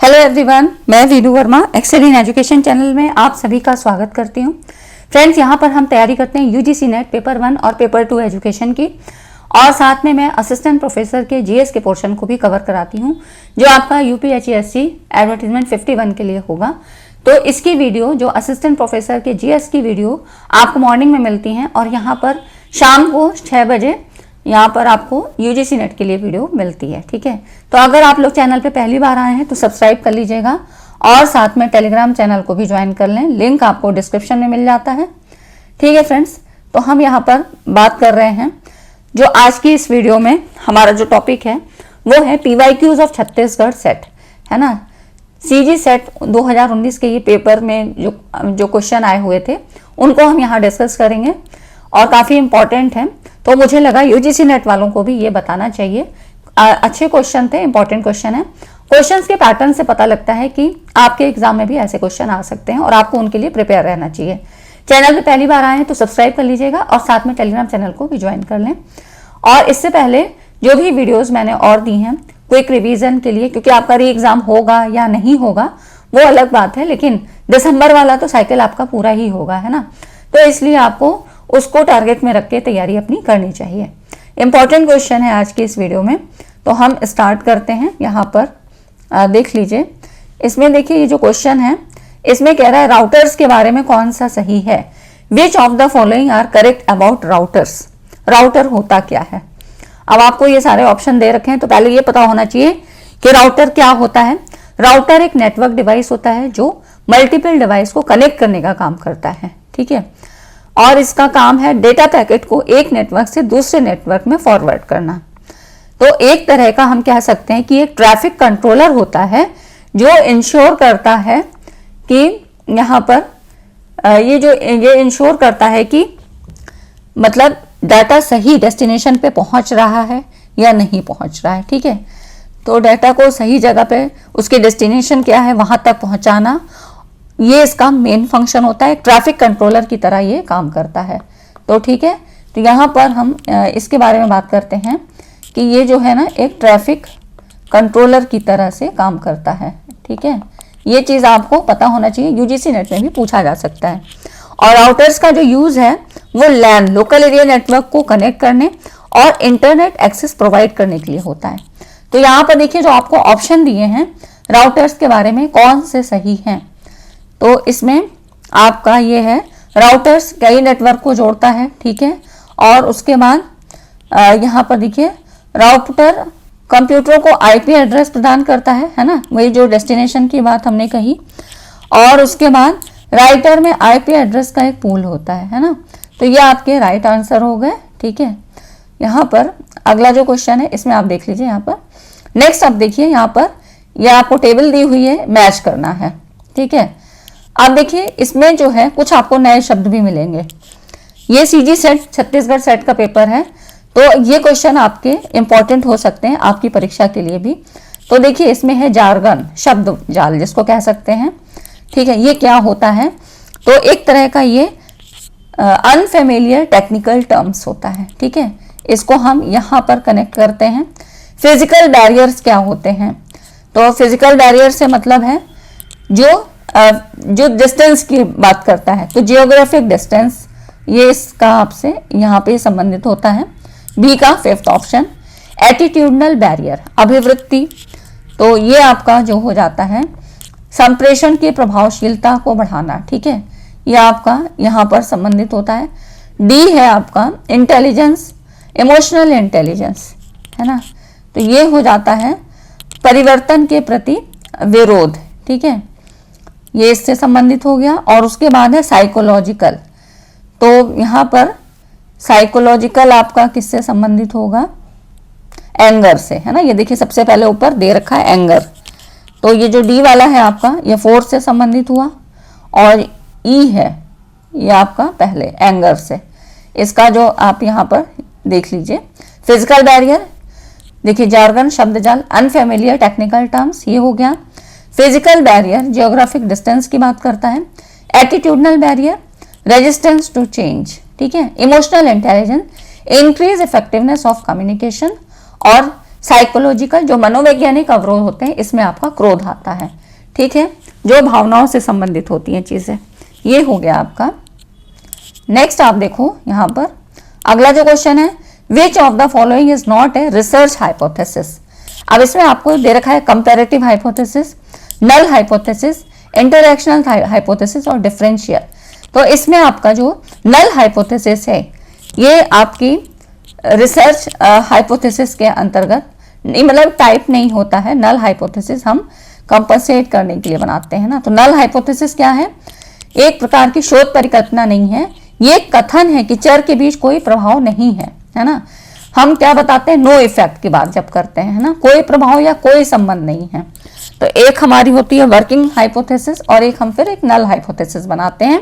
Hello everyone, मैं Veenu Verma excel in education channel में आप सभी का स्वागत करती हूँ। फ्रेंड्स, यहाँ पर हम तैयारी करते हैं यूजीसी नेट पेपर 1 और पेपर 2 एजुकेशन की, और साथ में मैं असिस्टेंट प्रोफेसर के जीएस के पोर्शन को भी कवर कराती हूँ, जो आपका यूपीएचईएससी एडवर्टीजमेंट 51 के लिए होगा। तो इसकी वीडियो, जो असिस्टेंट प्रोफेसर के जीएस की वीडियो आपको मॉर्निंग में मिलती हैं, और यहाँ पर शाम को 6 बजे यहाँ पर आपको यूजीसी नेट के लिए वीडियो मिलती है। ठीक है, तो अगर आप लोग चैनल पे पहली बार आए हैं तो सब्सक्राइब कर लीजिएगा, और साथ में टेलीग्राम चैनल को भी ज्वाइन कर लें, लिंक आपको डिस्क्रिप्शन में मिल जाता है। ठीक है फ्रेंड्स, तो हम यहाँ पर बात कर रहे हैं, जो आज की इस वीडियो में हमारा जो टॉपिक है वो है पीवाईक्यूज ऑफ छत्तीसगढ़ सेट, है ना। सीजी सेट 2019 के ये पेपर में जो क्वेश्चन आए हुए थे उनको हम यहाँ डिस्कस करेंगे, और काफ़ी इंपॉर्टेंट है। तो मुझे लगा यूजीसी नेट वालों को भी ये बताना चाहिए। अच्छे क्वेश्चन थे, इंपॉर्टेंट क्वेश्चन है। क्वेश्चंस के पैटर्न से पता लगता है कि आपके एग्जाम में भी ऐसे क्वेश्चन आ सकते हैं, और आपको उनके लिए प्रिपेयर रहना चाहिए। चैनल पे पहली बार आए हैं तो सब्सक्राइब कर लीजिएगा, और साथ में टेलीग्राम चैनल को भी ज्वाइन कर लें। और इससे पहले जो भी वीडियोज मैंने और दी हैं क्विक रिविजन के लिए, क्योंकि आपका री एग्जाम होगा या नहीं होगा वो अलग बात है, लेकिन दिसंबर वाला तो साइकिल आपका पूरा ही होगा, है ना। तो इसलिए आपको उसको टारगेट में रख के तैयारी अपनी करनी चाहिए। इंपॉर्टेंट क्वेश्चन है आज की इस वीडियो में, तो हम स्टार्ट करते हैं। यहाँ पर देख लीजिए, इसमें देखिए ये जो क्वेश्चन है इसमें कह रहा है राउटर्स के बारे में कौन सा सही है। Which of the following are correct about routers. Router होता क्या है। अब आपको ये सारे ऑप्शन दे रखे हैं, तो पहले ये पता होना चाहिए कि राउटर क्या होता है। राउटर एक नेटवर्क डिवाइस होता है जो मल्टीपल डिवाइस को कनेक्ट करने का काम करता है। ठीक है, और इसका काम है डेटा पैकेट को एक नेटवर्क से दूसरे नेटवर्क में फॉरवर्ड करना। तो एक तरह का हम कह सकते हैं कि एक ट्रैफिक कंट्रोलर होता है जो इंश्योर करता है कि यहाँ पर ये इंश्योर करता है कि मतलब डाटा सही डेस्टिनेशन पे पहुंच रहा है या नहीं पहुंच रहा है। ठीक है, तो डाटा को सही जगह पे, उसके डेस्टिनेशन क्या है वहां तक पहुंचाना, ये इसका मेन फंक्शन होता है। ट्रैफिक कंट्रोलर की तरह ये काम करता है। तो ठीक है, तो यहाँ पर हम इसके बारे में बात करते हैं कि ये जो है ना एक ट्रैफिक कंट्रोलर की तरह से काम करता है। ठीक है, ये चीज़ आपको पता होना चाहिए, यूजीसी नेट में भी पूछा जा सकता है। और राउटर्स का जो यूज़ है वो लैन, लोकल एरिया नेटवर्क को कनेक्ट करने और इंटरनेट एक्सेस प्रोवाइड करने के लिए होता है। तो यहाँ पर देखिए जो आपको ऑप्शन दिए हैं राउटर्स के बारे में कौन से सही हैं। तो इसमें आपका ये है राउटर्स कई नेटवर्क को जोड़ता है। ठीक है, और उसके बाद यहाँ पर देखिए राउटर कंप्यूटर को आईपी एड्रेस प्रदान करता है ना, वही जो डेस्टिनेशन की बात हमने कही। और उसके बाद राइटर में आईपी एड्रेस का एक पूल होता है ना। तो ये आपके राइट आंसर हो गए। ठीक है, यहाँ पर अगला जो क्वेश्चन है इसमें आप देख लीजिए। यहाँ पर नेक्स्ट आप देखिए, यहाँ पर ये आपको टेबल दी हुई है, मैच करना है। ठीक है, आप देखिए इसमें जो है कुछ आपको नए शब्द भी मिलेंगे। ये सीजी सेट छत्तीसगढ़ सेट का पेपर है, तो ये क्वेश्चन आपके इंपॉर्टेंट हो सकते हैं आपकी परीक्षा के लिए भी। तो देखिए इसमें है जार्गन, शब्द जाल जिसको कह सकते हैं। ठीक है, ये क्या होता है, तो एक तरह का ये अनफेमिलियर टेक्निकल टर्म्स होता है। ठीक है, इसको हम यहाँ पर कनेक्ट करते हैं। फिजिकल बैरियर्स क्या होते हैं, तो फिजिकल बैरियर से मतलब है जो डिस्टेंस की बात करता है, तो जियोग्राफिक डिस्टेंस ये इसका आपसे यहाँ पे संबंधित होता है। बी का 5th ऑप्शन। एटीट्यूडनल बैरियर, अभिवृत्ति, तो ये आपका जो हो जाता है संप्रेषण की प्रभावशीलता को बढ़ाना। ठीक है, ये आपका यहाँ पर संबंधित होता है। डी है आपका इंटेलिजेंस, इमोशनल इंटेलिजेंस, है ना। तो ये हो जाता है परिवर्तन के प्रति विरोध। ठीक है, ये इससे संबंधित हो गया। और उसके बाद है साइकोलॉजिकल, तो यहाँ पर साइकोलॉजिकल आपका किससे संबंधित होगा, एंगर से, है ना। ये देखिए सबसे पहले ऊपर दे रखा है एंगर, तो ये जो डी वाला है आपका ये फोर्स से संबंधित हुआ, और ई है ये आपका पहले एंगर से। इसका जो आप यहाँ पर देख लीजिए फिजिकल बैरियर, देखिए जार्गन शब्द जाल, अनफेमिलियर टेक्निकल टर्म्स, ये हो गया। फिजिकल बैरियर जियोग्राफिक डिस्टेंस की बात करता है। Attitudinal barrier resistance to change. ठीक है, emotional intelligence increase effectiveness of communication, और साइकोलॉजिकल जो मनोवैज्ञानिक अवरोध होते हैं, इसमें आपका क्रोध आता है, ठीक है, जो भावनाओं से संबंधित होती हैं चीजें। ये हो गया आपका। नेक्स्ट आप देखो यहाँ पर अगला जो क्वेश्चन है, which of the following is not a research hypothesis. अब इसमें आपको दे रखा है comparative hypothesis, null hypothesis, interactional hypothesis और डिफरेंशियल। तो इसमें आपका जो नल हाइपोथेसिस है ये आपकी रिसर्च हाइपोथेसिस के अंतर्गत मतलब टाइप नहीं होता है। नल हाइपोथेसिस हम कंपनसेट करने के लिए बनाते हैं ना। तो नल हाइपोथेसिस क्या है, एक प्रकार की शोध परिकल्पना नहीं है, ये कथन है कि चर के बीच कोई प्रभाव नहीं है, है ना। हम क्या बताते हैं, नो इफेक्ट की बात जब करते हैं, है ना, कोई प्रभाव या कोई संबंध नहीं है। तो एक हमारी होती है वर्किंग हाइपोथेसिस और एक हम फिर एक नल हाइपोथेसिस बनाते हैं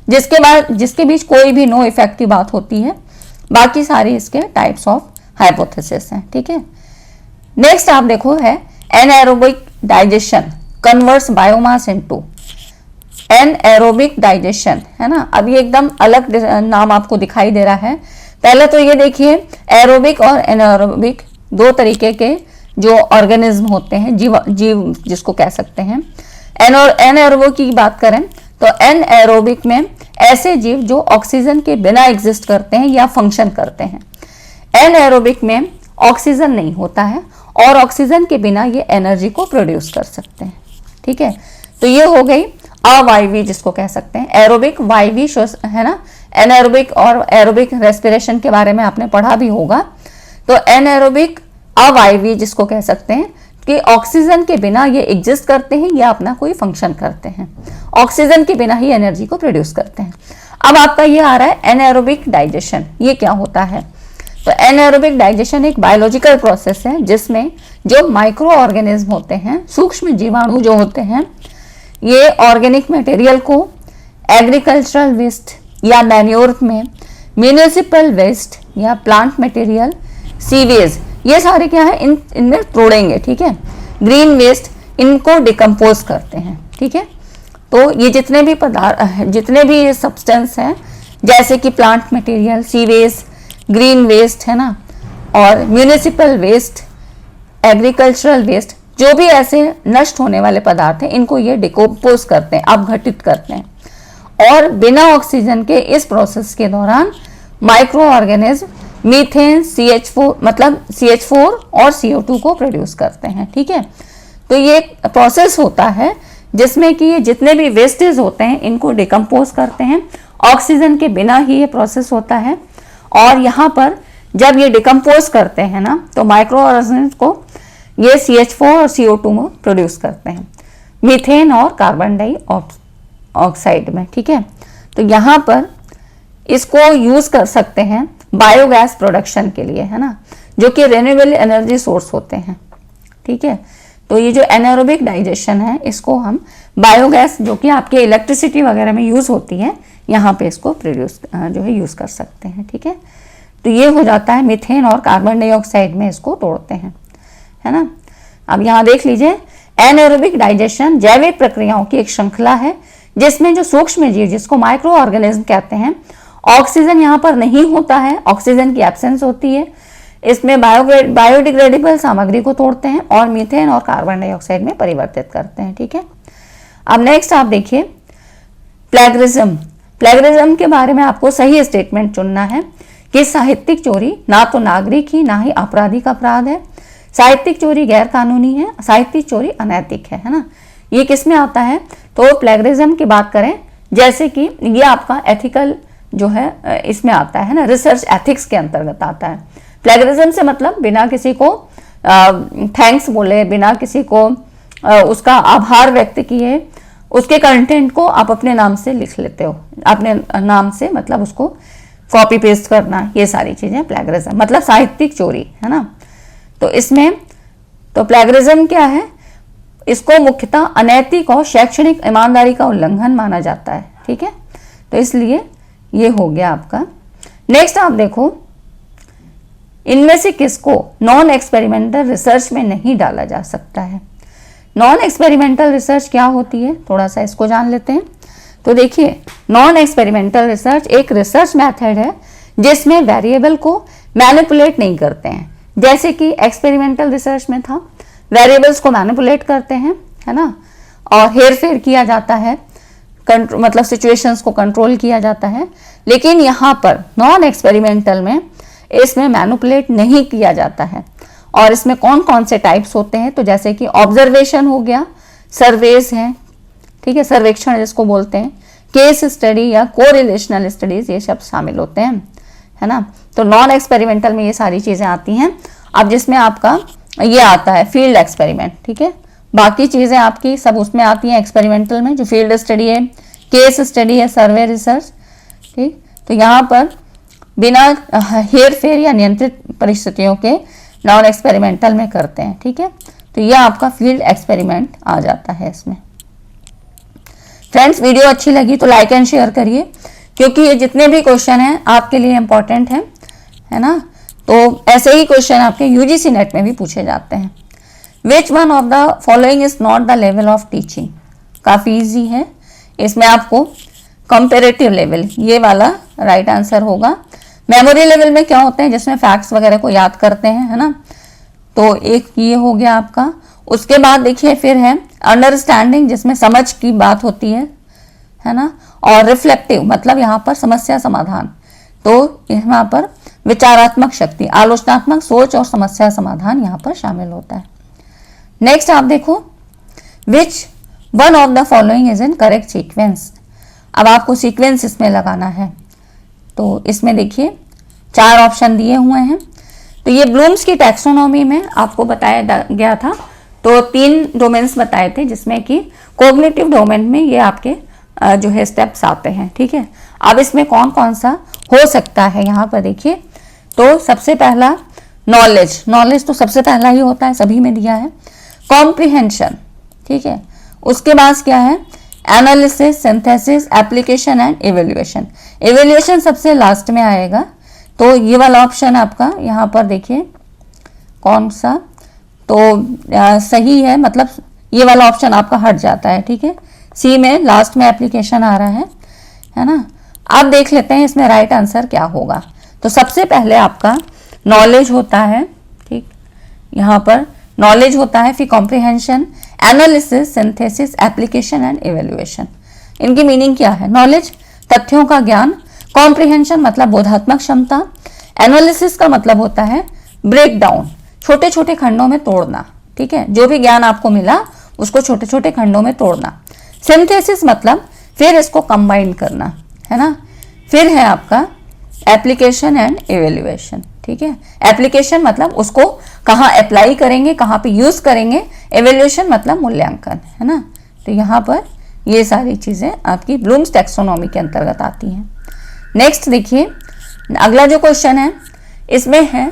जिसके बीच कोई भी नो इफेक्ट की बात होती है। बाकी सारी इसके टाइप्स ऑफ हाइपोथेसिस हैं, ठीक है। नेक्स्ट आप देखो है anaerobic digestion converts biomass into. Anaerobic digestion है ना, अब ये एकदम अलग नाम आपको दिखाई दे रहा है। पहले तो ये देखिए एरोबिक और एनएरोबिक दो तरीके के जो ऑर्गेनिज्म होते हैं, जीव जिसको कह सकते हैं। एनएरोबिक की बात करें तो एनएरोबिक में ऐसे जीव जो ऑक्सीजन के बिना एग्जिस्ट करते हैं या फंक्शन करते हैं। एनएरोबिक में ऑक्सीजन नहीं होता है और ऑक्सीजन के बिना ये एनर्जी को प्रोड्यूस कर सकते हैं, ठीक है। तो ये हो गई अवायवी जिसको कह सकते हैं। एरोबिक वायवी है ना, एनएरोबिक और एरोबिक रेस्पिरेशन के बारे में आपने पढ़ा भी होगा। तो एनएरोबिक अवायवी जिसको कह सकते हैं कि ऑक्सीजन के बिना ये एग्जिस्ट करते हैं या अपना कोई फंक्शन करते हैं, ऑक्सीजन के बिना ही एनर्जी को प्रोड्यूस करते हैं। अब आपका ये आ रहा है एनएरोबिक डाइजेशन, ये क्या होता है। तो एनएरोबिक डाइजेशन एक बायोलॉजिकल प्रोसेस है जिसमें जो माइक्रो ऑर्गेनिज्म होते हैं, सूक्ष्म जीवाणु जो होते हैं, ये ऑर्गेनिक मटेरियल को एग्रीकल्चरल वेस्ट या मैन्योर में, म्यूनिसिपल वेस्ट या प्लांट मटेरियल, सीवेज, ये सारे क्या है इनमें तोड़ेंगे, ठीक है। ग्रीन वेस्ट इनको डिकम्पोज करते हैं, ठीक है। तो ये जितने भी पदार्थ, जितने भी सब्सटेंस हैं जैसे कि plant material, sewage, green waste है ना, और म्यूनिसिपल वेस्ट, एग्रीकल्चरल वेस्ट, जो भी ऐसे नष्ट होने वाले पदार्थ हैं इनको ये डिकम्पोज करते हैं, अपघटित करते हैं। और बिना ऑक्सीजन के इस प्रोसेस के दौरान माइक्रो ऑर्गेनिज्म मीथेन, CH4 मतलब CH4 और CO2 को प्रोड्यूस करते हैं, ठीक है। तो ये एक प्रोसेस होता है जिसमें कि ये जितने भी वेस्टेज होते हैं इनको डिकम्पोज करते हैं। ऑक्सीजन के बिना ही ये प्रोसेस होता है। और यहाँ पर जब ये डिकम्पोज करते हैं ना तो माइक्रो ऑर्गेनिज्म को ये CH4 और CO2 में प्रोड्यूस करते हैं, मीथेन और कार्बन डाइऑक्साइड में, ठीक है। तो यहाँ पर इसको यूज कर सकते हैं बायोगैस प्रोडक्शन के लिए, है ना, जो कि रिन्यूएबल एनर्जी सोर्स होते हैं, ठीक है। तो ये जो एनारोबिक डाइजेशन है इसको हम बायोगैस जो कि आपके इलेक्ट्रिसिटी वगैरह में यूज होती है, यहाँ पे इसको प्रोड्यूस जो है यूज कर सकते हैं, ठीक है। तो ये हो जाता है मीथेन और कार्बन डाइऑक्साइड में इसको तोड़ते हैं, है ना। अब यहाँ देख लीजिए एनारोबिक डाइजेशन जैविक प्रक्रियाओं की एक श्रृंखला है जिसमें जो सूक्ष्म जीव जिसको माइक्रो ऑर्गेनिज्म कहते हैं, ऑक्सीजन यहाँ पर नहीं होता है, ऑक्सीजन की एब्सेंस होती है, इसमें बायोडिग्रेडेबल सामग्री को तोड़ते हैं और मीथेन और कार्बन डाइऑक्साइड में परिवर्तित करते हैं, ठीक है। अब नेक्स्ट आप देखिए प्लेगरिज्म। प्लेगरिज्म के बारे में आपको सही स्टेटमेंट चुनना है कि साहित्यिक चोरी ना तो नागरिक ही ना ही आपराधिक अपराध है, साहित्यिक चोरी गैर कानूनी है, साहित्यिक चोरी अनैतिक है ना। ये किस में आता है, तो प्लेगरिज्म की बात करें जैसे कि ये आपका एथिकल जो है इसमें आता है ना, रिसर्च एथिक्स के अंतर्गत आता है। प्लेगरिज्म से मतलब बिना किसी को थैंक्स बोले, बिना किसी को उसका आभार व्यक्त किए, उसके कंटेंट को आप अपने नाम से लिख लेते हो, अपने नाम से मतलब उसको कॉपी पेस्ट करना, ये सारी चीजें प्लेगरिज्म मतलब साहित्यिक चोरी, है ना। तो इसमें तो प्लेगरिज्म क्या है, इसको मुख्यतः अनैतिक और शैक्षणिक ईमानदारी का उल्लंघन माना जाता है, ठीक है। तो इसलिए ये हो गया आपका। नेक्स्ट आप देखो इनमें से किसको नॉन एक्सपेरिमेंटल रिसर्च में नहीं डाला जा सकता है। नॉन एक्सपेरिमेंटल रिसर्च क्या होती है, थोड़ा सा इसको जान लेते हैं। तो देखिए नॉन एक्सपेरिमेंटल रिसर्च एक रिसर्च मेथड है जिसमें वेरिएबल को मैनिपुलेट नहीं करते हैं, जैसे कि एक्सपेरिमेंटल रिसर्च में था, वेरिएबल्स को मैनिपुलेट करते हैं, है ना, और हेर फेर किया जाता है, मतलब सिचुएशंस को कंट्रोल किया जाता है। लेकिन यहाँ पर नॉन एक्सपेरिमेंटल में इसमें मैनिपुलेट नहीं किया जाता है। और इसमें कौन कौन से टाइप्स होते हैं, तो जैसे कि ऑब्जर्वेशन हो गया, सर्वेस हैं, ठीक है, सर्वेक्षण जिसको बोलते हैं, केस स्टडी या कोरिलेशनल स्टडीज, ये सब शामिल होते हैं, है ना। तो नॉन एक्सपेरिमेंटल में ये सारी चीजें आती हैं। अब जिसमें आपका ये आता है फील्ड एक्सपेरिमेंट, ठीक है, बाकी चीजें आपकी सब उसमें आती हैं एक्सपेरिमेंटल में, जो फील्ड स्टडी है, केस स्टडी है, सर्वे रिसर्च, ठीक। तो यहाँ पर बिना हेर फेर या नियंत्रित परिस्थितियों के नॉन एक्सपेरिमेंटल में करते हैं, ठीक है। तो यह आपका फील्ड एक्सपेरिमेंट आ जाता है इसमें। फ्रेंड्स, वीडियो अच्छी लगी तो लाइक एंड शेयर करिए, क्योंकि ये जितने भी क्वेश्चन हैं आपके लिए इंपॉर्टेंट हैं, है ना। तो ऐसे ही क्वेश्चन आपके यूजीसी नेट में भी पूछे जाते हैं। Which one of the following is not the level of teaching, काफी इजी है। इसमें आपको कंपेरेटिव लेवल, ये वाला राइट आंसर होगा। मेमोरी लेवल में क्या होते हैं, जिसमें फैक्ट्स वगैरह को याद करते हैं, है ना। तो एक ये हो गया आपका। उसके बाद देखिए फिर है अंडरस्टैंडिंग, जिसमें समझ की बात होती है ना। और रिफ्लेक्टिव मतलब यहाँ पर समस्या समाधान, तो यहाँ पर विचारात्मक शक्ति, आलोचनात्मक सोच और समस्या समाधान यहाँ पर शामिल होता है। नेक्स्ट आप देखो, which one of the following is in correct sequence. अब आपको सीक्वेंस इसमें लगाना है। तो इसमें देखिए 4 ऑप्शन दिए हुए हैं। तो ये ब्लूम्स की टैक्सोनॉमी में आपको बताया गया था, तो 3 डोमेन्स बताए थे, जिसमें कि कोग्निटिव डोमेन में ये आपके जो है स्टेप्स आते हैं, ठीक है। अब इसमें कौन कौन सा हो सकता है यहाँ पर देखिए। तो सबसे पहला नॉलेज, नॉलेज तो सबसे पहला ही होता है, सभी में दिया है। कॉम्प्रिहेंशन, ठीक है। उसके बाद क्या है, analysis, synthesis, application and evaluation. Evaluation सबसे लास्ट में आएगा। तो ये वाला ऑप्शन आपका यहाँ पर देखिए कौन सा, तो सही है, मतलब ये वाला ऑप्शन आपका हट जाता है, ठीक है। सी में लास्ट में एप्लीकेशन आ रहा है ना। अब देख लेते हैं इसमें राइट आंसर क्या होगा। तो सबसे पहले आपका नॉलेज होता है, ठीक, यहाँ पर नॉलेज होता है, फिर comprehension, analysis, synthesis, application and evaluation. इनकी मीनिंग क्या है, नॉलेज तथ्यों का ज्ञान, कॉम्प्रिहेंशन मतलब बोधात्मक क्षमता, एनालिसिस का मतलब होता है ब्रेक डाउन, छोटे छोटे खंडों में तोड़ना, ठीक है, जो भी ज्ञान आपको मिला उसको छोटे छोटे खंडों में तोड़ना। सिंथेसिस मतलब फिर इसको कंबाइन करना, है ना। फिर है आपका एप्लीकेशन एंड इवेल्युएशन, ठीक है। एप्लीकेशन मतलब उसको कहाँ अप्लाई करेंगे, कहाँ पे यूज करेंगे, इवेल्युएशन मतलब मूल्यांकन, है ना। तो यहाँ पर ये सारी चीजें आपकी ब्लूम्स टैक्सोनॉमी के अंतर्गत आती हैं। नेक्स्ट देखिए, अगला जो क्वेश्चन है इसमें है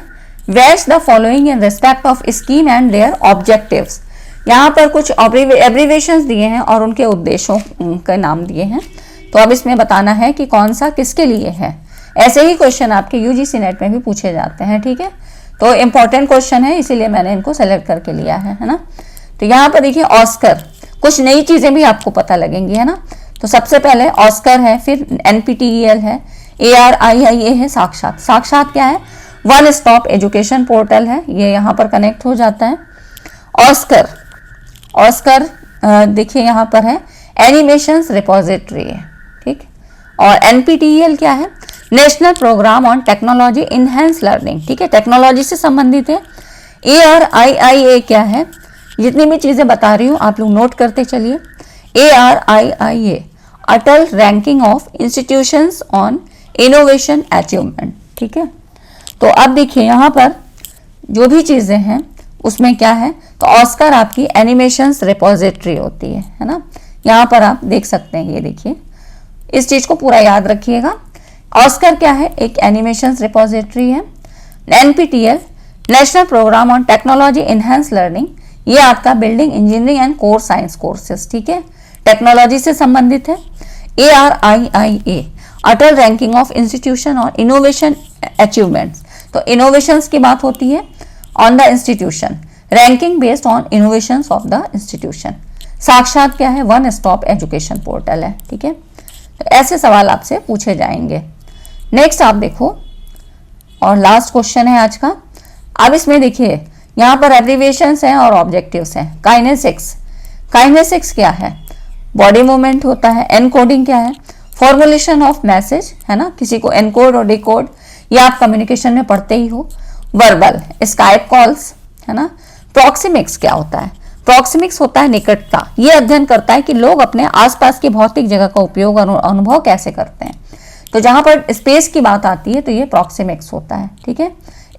which the following in respect of scheme and their objectives. यहाँ पर कुछ एब्रीवेशंस दिए हैं और उनके उद्देश्यों के नाम दिए हैं। तो अब इसमें बताना है कि कौन सा किसके लिए है। ऐसे ही क्वेश्चन आपके यूजीसी नेट में भी पूछे जाते हैं, ठीक है। तो इंपॉर्टेंट क्वेश्चन है, इसीलिए मैंने इनको सेलेक्ट करके लिया है ना। तो यहाँ पर देखिए ऑस्कर, कुछ नई चीजें भी आपको पता लगेंगी, है ना। तो सबसे पहले ऑस्कर है, फिर NPTEL है, ARIIA है, साक्षात। साक्षात क्या है, वन स्टॉप एजुकेशन पोर्टल है, ये यहाँ पर कनेक्ट हो जाता है। ऑस्कर, ऑस्कर देखिए यहाँ पर है एनिमेशंस रिपोजिटरी है, ठीक। और NPTEL क्या है, national programme on technology enhance learning, ठीक है, टेक्नोलॉजी से संबंधित है। ARIIA क्या है, जितनी भी चीजें बता रही हूँ आप लोग नोट करते चलिए। ARIIA Atal ranking of institutions on innovation achievement, ठीक है। तो अब देखिए यहाँ पर जो भी चीजें हैं उसमें क्या है, तो ऑस्कर आपकी एनिमेशंस रिपोजिटरी होती है ना। यहाँ पर आप देख सकते हैं, ये देखिए, इस चीज को पूरा याद रखिएगा। ऑस्कर क्या है, एक एनिमेशंस रिपोजिटरी है। NPTEL national programme on technology enhance learning, ये आपका building engineering and core science courses, ठीक है, टेक्नोलॉजी से संबंधित है। ARIIA Atal ranking of institution और इनोवेशन अचीवमेंट्स, तो इनोवेशंस की बात होती है on the institution, ranking based on innovations of the institution. Sakshat क्या है, वन स्टॉप एजुकेशन पोर्टल है, ठीक है। तो ऐसे सवाल आपसे पूछे जाएंगे। नेक्स्ट आप देखो, और लास्ट क्वेश्चन है आज का, अब इसमें देखिए यहाँ पर एब्रिविएशंस हैं और ऑब्जेक्टिव्स हैं। काइनेसिक्स, काइनेसिक्स क्या है? बॉडी मूवमेंट होता है। एनकोडिंग क्या है? फॉर्मुलेशन ऑफ मैसेज, है ना, किसी को एनकोड और डिकोड, ये आप कम्युनिकेशन में पढ़ते ही हो। वर्बल, स्काइप कॉल्स, है ना। प्रॉक्सिमिक्स क्या होता है? प्रॉक्सिमिक्स होता है निकटता। ये अध्ययन करता है कि लोग अपने आसपास की भौतिक जगह का उपयोग और अनुभव कैसे करते हैं। तो जहां पर स्पेस की बात आती है तो ये प्रॉक्सिमिक्स होता है, ठीक है,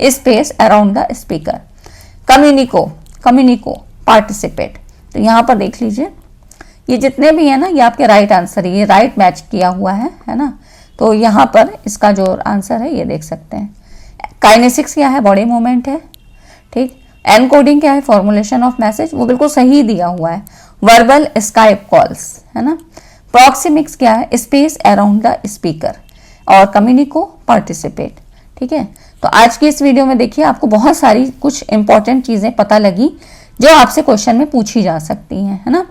स्पेस अराउंड द स्पीकर। कम्युनिको, कम्युनिको पार्टिसिपेट। तो यहाँ पर देख लीजिए ये जितने भी है ना, ये आपके राइट आंसर है, ये राइट मैच किया हुआ है ना। तो यहाँ पर इसका जो आंसर है ये देख सकते हैं। काइनेसिक्स क्या है? बॉडी मूवमेंट है, ठीक। एनकोडिंग क्या है? फॉर्मुलेशन ऑफ मैसेज, वो बिल्कुल सही दिया हुआ है। वर्बल स्काइप कॉल्स, है ना। प्रॉक्सिमिक्स क्या है? Space around the speaker. और कम्युनिको पार्टिसिपेट, ठीक है। तो आज की इस वीडियो में देखिए आपको बहुत सारी कुछ इंपॉर्टेंट चीजें पता लगी जो आपसे क्वेश्चन में पूछी जा सकती हैं, है ना।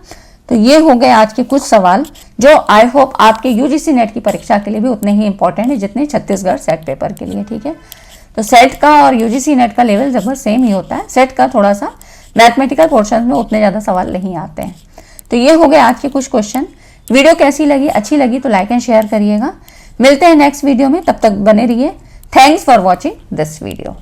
तो ये हो गए आज के कुछ सवाल जो आई होप आपके यूजीसी नेट की परीक्षा के लिए भी उतने ही इंपॉर्टेंट है जितने छत्तीसगढ़ सेट पेपर के लिए, ठीक है। तो सेट का और यूजीसी नेट का लेवल लगभग सेम ही होता है। सेट का थोड़ा सा मैथमेटिकल पोर्शन में उतने ज़्यादा सवाल नहीं आते हैं। तो ये हो गए आज के कुछ क्वेश्चन। वीडियो कैसी लगी? अच्छी लगी तो लाइक एंड शेयर करिएगा। मिलते हैं नेक्स्ट वीडियो में, तब तक बने रहिए। Thanks for watching this video.